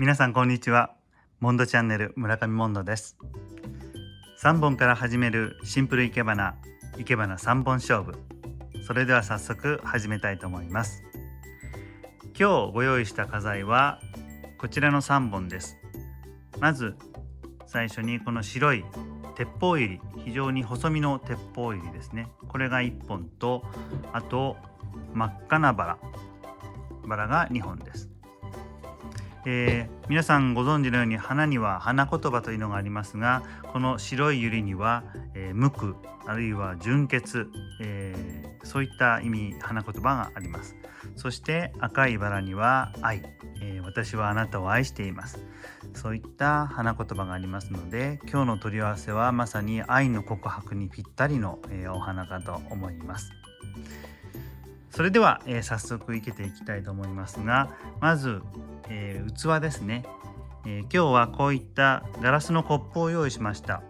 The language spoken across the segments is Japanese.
皆さんこんにちは。モンドチャンネル村上モンドです。3本から始めるシンプル生け花3本勝負。それでは早速始めたいと思います。今日ご用意した花材はこちらの3本です。まず最初にこの白い鉄砲ユリ、非常に細身の鉄砲ユリですね。これが1本と、あと真っ赤なバラが2本です。皆さんご存知のように花には花言葉というのがありますが、この白いユリには、無垢あるいは純潔、そういった意味花言葉があります。そして赤いバラには愛、私はあなたを愛しています、そういった花言葉がありますので、今日の取り合わせはまさに愛の告白にぴったりの、お花かと思います。それでは、早速生けていきたいと思いますが、まず、器ですね。今日はこういったガラスのコップを用意しました。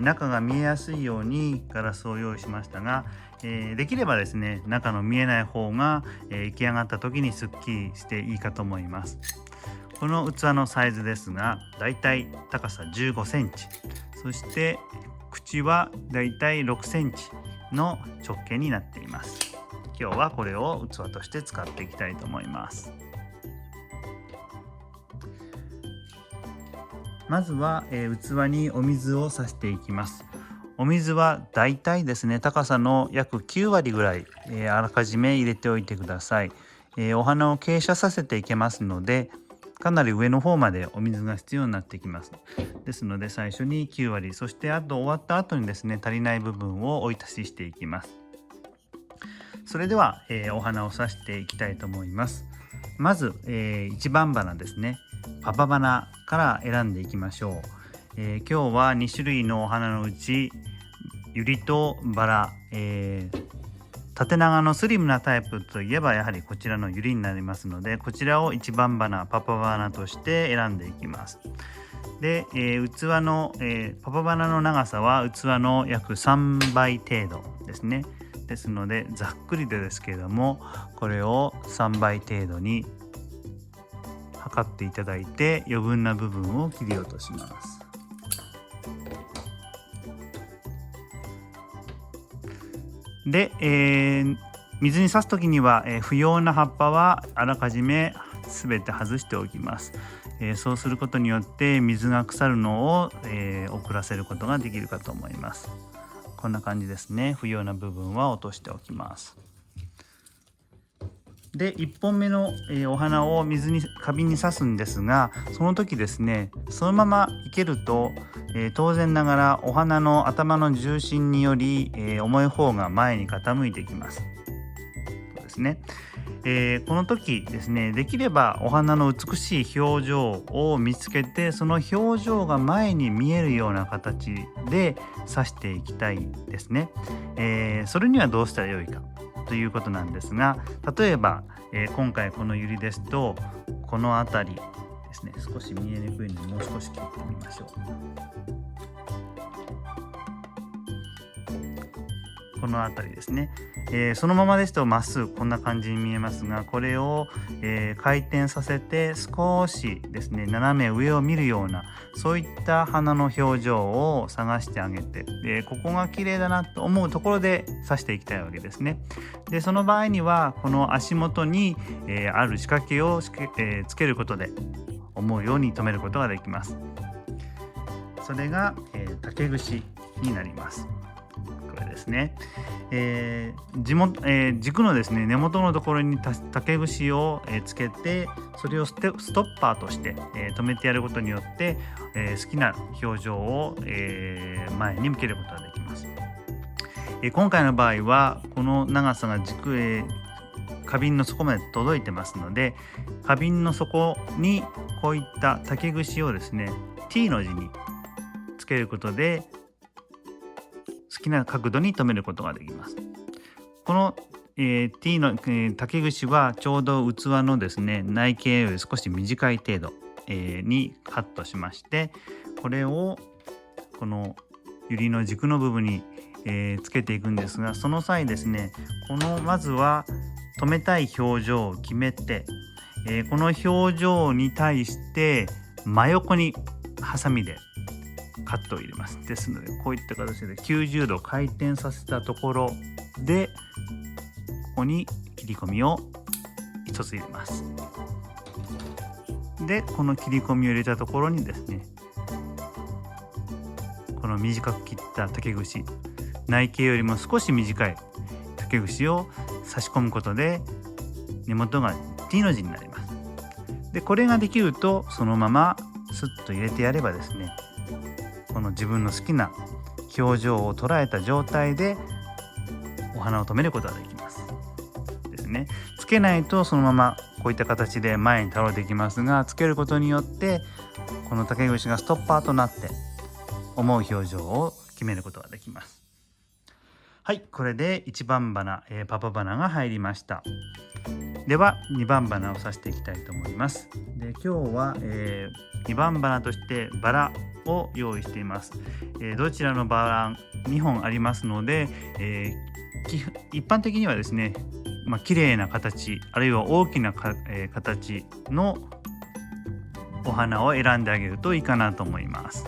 中が見えやすいようにガラスを用意しましたが、できればですね、中の見えない方が、出来上がった時にすっきりしていいかと思います。この器のサイズですが、だいたい高さ15センチ、そして口はだいたい6センチの直径になっています。今日はこれを器として使っていきたいと思います。まずは、器にお水をさしていきます。お水はだいたいですね、高さの約9割ぐらい、あらかじめ入れておいてください。お花を傾斜させていけますので、かなり上の方までお水が必要になってきます。ですので最初に9割、そしてあと終わった後にですね、足りない部分を追い足ししていきます。それでは、お花を挿していきたいと思います。まず、1番花ですね、パパ花から選んでいきましょう。今日は2種類のお花のうちユリとバラ、縦長のスリムなタイプといえばやはりこちらのユリになりますので、こちらを1番花パパ花として選んでいきます。で、器の、パパ花の長さは器の約3倍程度ですね。ですのでざっくりでですけれども、これを3倍程度に測っていただいて、余分な部分を切り落とします。で、水に挿す時には、不要な葉っぱはあらかじめ全て外しておきます。そうすることによって水が腐るのを、遅らせることができるかと思います。こんな感じですね。不要な部分は落としておきます。で、1本目の、お花を花瓶に挿すんですが、その時ですね、そのまま生けると、当然ながらお花の頭の重心により、重い方が前に傾いていきます。そうですね。この時ですね、できればお花の美しい表情を見つけて、その表情が前に見えるような形で挿していきたいですね。それにはどうしたらよいかということなんですが、例えば、今回このユリですと、この辺りですね、少し見えにくいのでもう少し切ってみましょう。この辺りですね、そのままですとまっすぐこんな感じに見えますが、これを、回転させて少しですね、斜め上を見るような、そういった花の表情を探してあげて、ここが綺麗だなと思うところで刺していきたいわけですね。で、その場合にはこの足元に、ある仕掛けをつけることで思うように留めることができます。それが、竹串になります。これですね。軸のですね、根元のところに竹串をつけて、それをストッパーとして、止めてやることによって、好きな表情を、前に向けることができます。今回の場合はこの長さが花瓶の底まで届いてますので、花瓶の底にこういった竹串をですね T の字につけることで好きな角度に留めることができます。この、T の、竹串はちょうど器のですね内径より少し短い程度、にカットしまして、これをこのユリの軸の部分に、つけていくんですが、その際ですね、まずは止めたい表情を決めて、この表情に対して真横にハサミでカットを入れます。ですのでこういった形で90度回転させたところでここに切り込みを1つ入れます。でこの切り込みを入れたところにですね、この短く切った竹串、内径よりも少し短い竹串を差し込むことで根元が T の字になります。でこれができるとそのままスッと入れてやればですね、この自分の好きな表情を捉えた状態でお花を留めることができますですね。つけないとそのままこういった形で前に倒れていきますが、つけることによってこの竹串がストッパーとなって思う表情を決めることができます。はい、これで1番花、パパ花が入りました。では2番花を刺していきたいと思います。で今日は、2番花としてバラを用意しています。どちらのバラ2本ありますので、一般的にはですね、綺麗な形あるいは大きな形のお花を選んであげるといいかなと思います。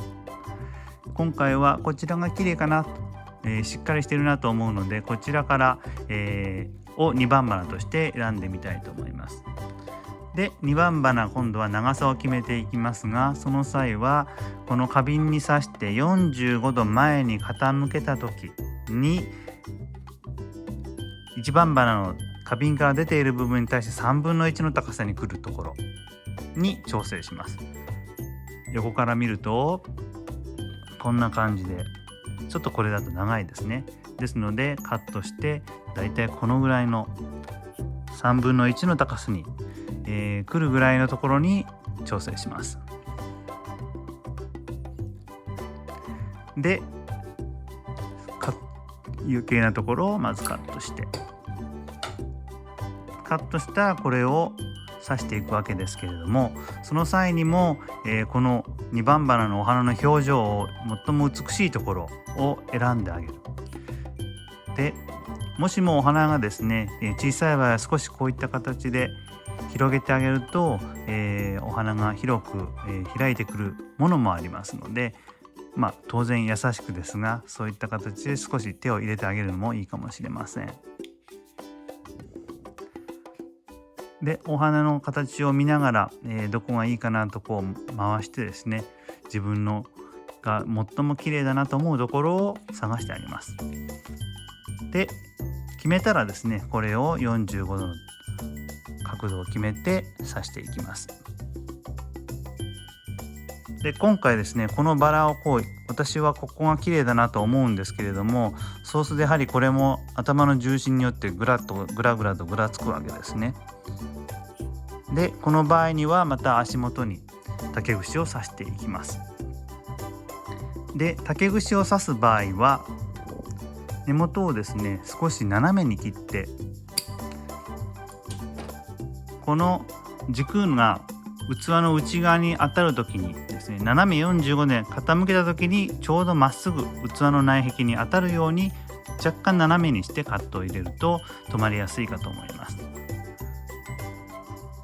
今回はこちらが綺麗かな、しっかりしてるなと思うのでこちらから、を2番花として選んでみたいと思います。で2番花、今度は長さを決めていきますが、その際はこの花瓶に刺して45度前に傾けた時に1番花の花瓶から出ている部分に対して3分の1の高さに来るところに調整します。横から見るとこんな感じで、ちょっとこれだと長いですね。ですのでカットしてだいたいこのぐらいの3分の1の高さに、来るぐらいのところに調整します。で余計なところをまずカットして、カットしたこれを刺していくわけですけれども、その際にも、この2番花のお花の表情を最も美しいところを選んであげる。でもしもお花がですね、小さい場合は少しこういった形で広げてあげると、お花が広く、開いてくるものもありますので、当然優しくですがそういった形で少し手を入れてあげるのもいいかもしれません。でお花の形を見ながら、どこがいいかなとこう回してですね、自分のが最も綺麗だなと思うところを探してあげます。で決めたらですね、これを45度の角度を決めて刺していきます。で今回ですね、このバラを私はここが綺麗だなと思うんですけれども、そうするとやはりこれも頭の重心によってグラグラとぐらつくわけですね。でこの場合にはまた足元に竹串を刺していきます。で竹串を刺す場合は根元をですね少し斜めに切って、この軸が器の内側に当たる時にですね、斜め45度で傾けた時にちょうどまっすぐ器の内壁に当たるように若干斜めにしてカットを入れると止まりやすいかと思います。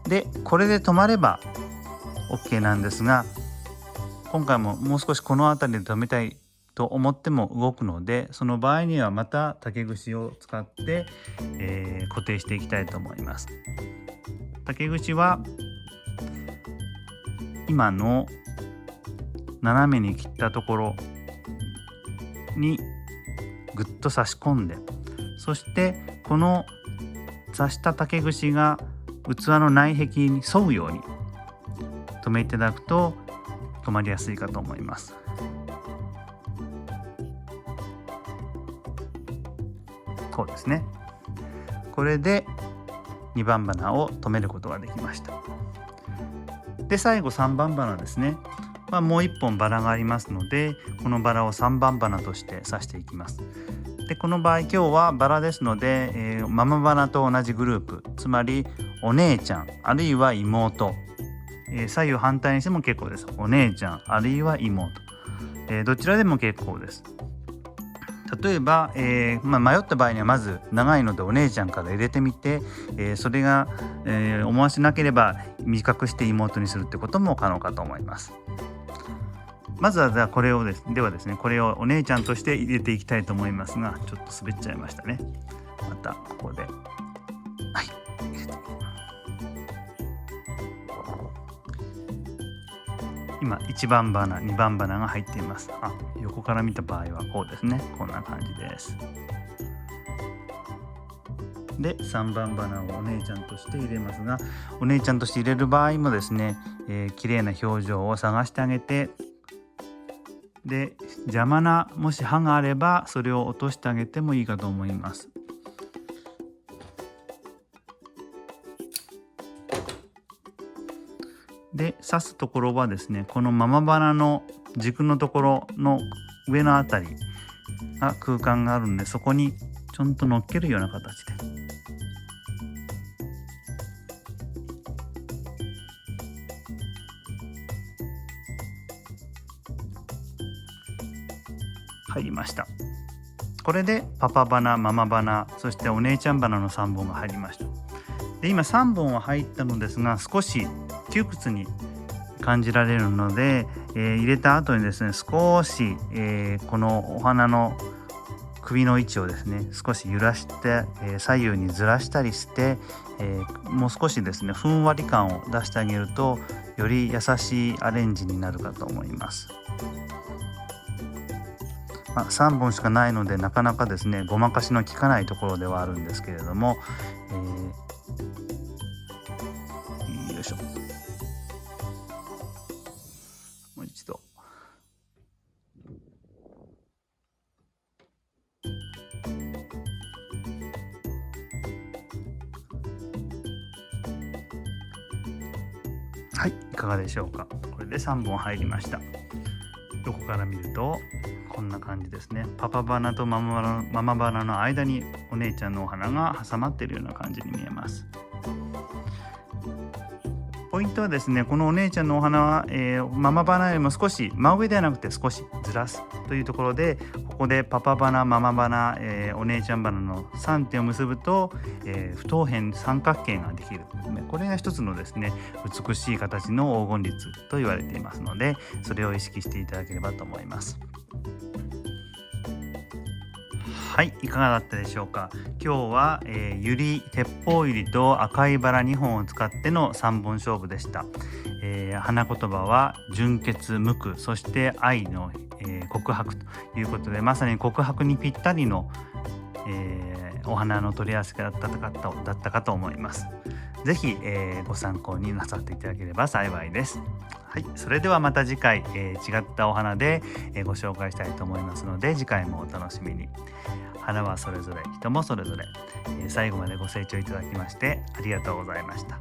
でこれで止まれば OK なんですが、今回ももう少しこの辺りで止めたいと思っても動くので、その場合にはまた竹串を使って、固定していきたいと思います。竹串は今の斜めに切ったところにぐっと差し込んで、そしてこの刺した竹串が器の内壁に沿うように留めていただくと止まりやすいかと思います。そうですね。これで2番花を留めることができました。で最後3番花ですね。もう1本バラがありますので、このバラを3番花として刺していきます。でこの場合今日はバラですので、ママバラと同じグループ、つまりお姉ちゃんあるいは妹、左右反対にしても結構です。お姉ちゃんあるいは妹、どちらでも結構です。例えば、迷った場合にはまず長いのでお姉ちゃんから入れてみて、それが、思わしなければ短くして妹にするってことも可能かと思います。まずはじゃあこれをですねこれをお姉ちゃんとして入れていきたいと思いますが、ちょっと滑っちゃいましたね。またここで入れて今1番花2番花が入っています。横から見た場合はこうですね。こんな感じです。で3番花をお姉ちゃんとして入れますが、お姉ちゃんとして入れる場合もですね、綺麗な表情を探してあげて、で邪魔なもし刃があればそれを落としてあげてもいいかと思います。で刺すところはですね、このママ花の軸のところの上のあたりが空間があるので、そこにちょんと乗っけるような形で入りました。これでパパ花、ママ花、そしてお姉ちゃん花の3本が入りました。で今3本は入ったのですが、少し窮屈に感じられるので、入れた後にですね少し、このお花の首の位置をですね少し揺らして、左右にずらしたりして、もう少しですねふんわり感を出してあげるとより優しいアレンジになるかと思います。3本しかないのでなかなかですねごまかしの効かないところではあるんですけれども、よいしょ、もう一度はい、いかがでしょうか。これで3本入りました。横から見るとこんな感じですね。パパ花とママ花の間にお姉ちゃんのお花が挟まっているような感じに見えます。ポイントはですね、このお姉ちゃんのお花は、ママ花よりも少し真上ではなくて少しずらすというところで、ここでパパ花、ママ花、お姉ちゃん花の3点を結ぶと、不等辺三角形ができる。これが一つのですね美しい形の黄金律と言われていますので、それを意識していただければと思います。はい、いかがだったでしょうか。今日は、ユリ、鉄砲ユリと赤いバラ2本を使っての3本勝負でした。花言葉は純潔無垢、そして愛の、告白ということで、まさに告白にぴったりの、お花の取り合わせだったかと思います。ぜひ、ご参考になさっていただければ幸いです。はい、それではまた次回、違ったお花で、ご紹介したいと思いますので、次回もお楽しみに。花はそれぞれ、人もそれぞれ、最後までご清聴いただきましてありがとうございました。